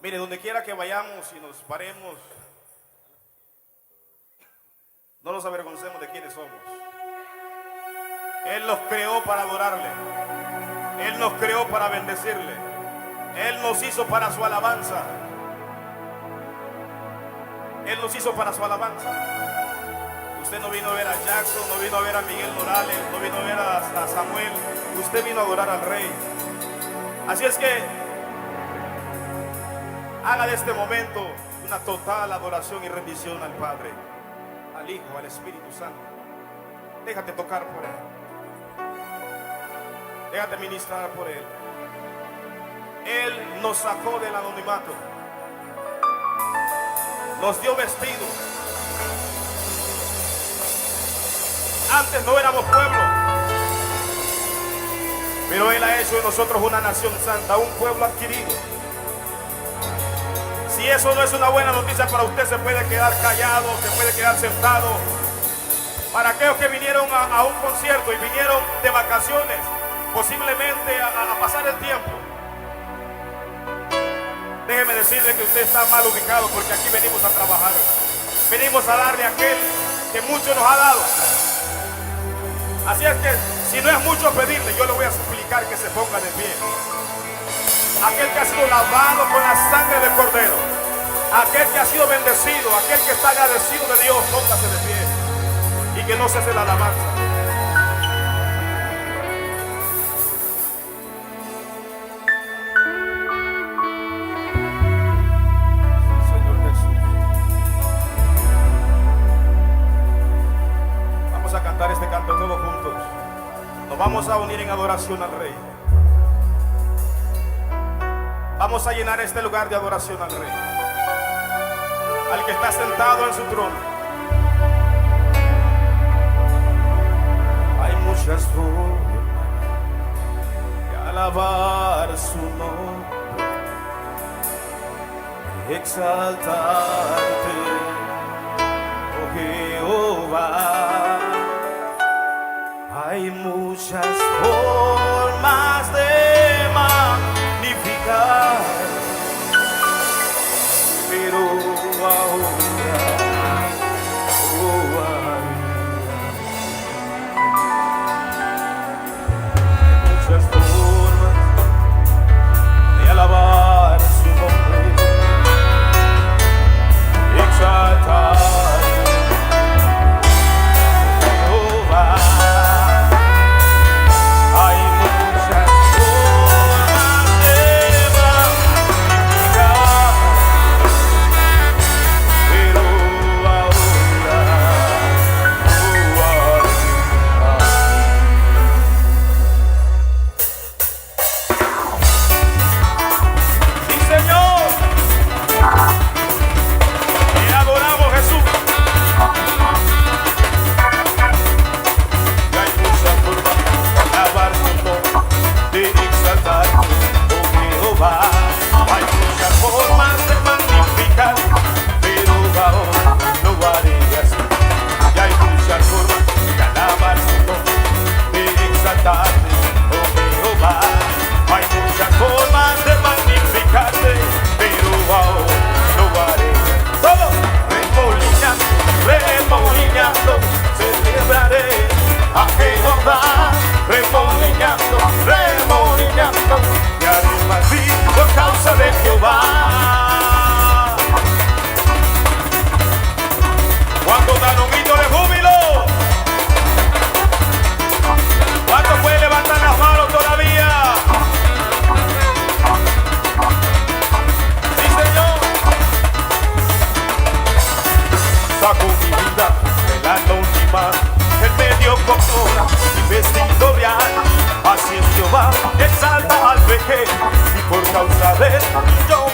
Mire, donde quiera que vayamos y nos paremos, no nos avergoncemos de quiénes somos. Él nos creó para adorarle. Él nos creó para bendecirle. Él nos hizo para su alabanza. Él nos hizo para su alabanza. Usted no vino a ver a Jackson, no vino a ver a Miguel Morales, no vino a ver a Samuel. Usted vino a adorar al Rey. Así es que haga de este momento una total adoración y rendición al Padre, al Hijo, al Espíritu Santo. Déjate tocar por Él. Déjate ministrar por Él. Él nos sacó del anonimato. Nos dio vestido. Antes no éramos pueblo, pero Él ha hecho de nosotros una nación santa, un pueblo adquirido. Si eso no es una buena noticia para usted, se puede quedar callado, se puede quedar sentado. Para aquellos que vinieron a un concierto y vinieron de vacaciones, posiblemente a pasar el tiempo, déjeme decirle que usted está mal ubicado, porque aquí venimos a trabajar. Venimos a darle a aquel que mucho nos ha dado. Así es que, si no es mucho pedirle, yo le voy a suplicar que se ponga de pie. Aquel que ha sido lavado con la sangre del Cordero, aquel que ha sido bendecido, aquel que está agradecido de Dios, póngase de pie y que no cese la alabanza. Señor Jesús, vamos a cantar este canto todos juntos. Nos vamos a unir en adoración al Rey. Vamos a llenar este lugar de adoración al Rey, al que está sentado en su trono. Hay muchas formas de alabar su nombre, de exaltarte, oh Jehová. Hay muchas formas de magnificar, pero ahora, muchas formas de alabar su nombre, exaltar Jehová. Hay muchas formas de magnificar, pero sí, Señor, te adoramos, Jesús. Y hay muchas formas de alabar tu nombre, de exaltar, oh Jehová. Hay muchas formas de magnificar, pero ahora lo haré así. Y hay muchas formas de alabar tu nombre, de exaltarte, oh Jehová. Hay muchas formas de magnificarte, pero ahora lo haré. Todos remolinando, remolinando, celebraré a Jehová. Remolinando, remolinando, y haré así por causa de Jehová. Cuando dan un grito de júbilo, ¿cuánto puede levantar las manos todavía? Sí, Señor. Saco mi vida de la anonimato, el medio corona y vestido real. Así es Jehová, exalta al pequeño, y por causa de él yo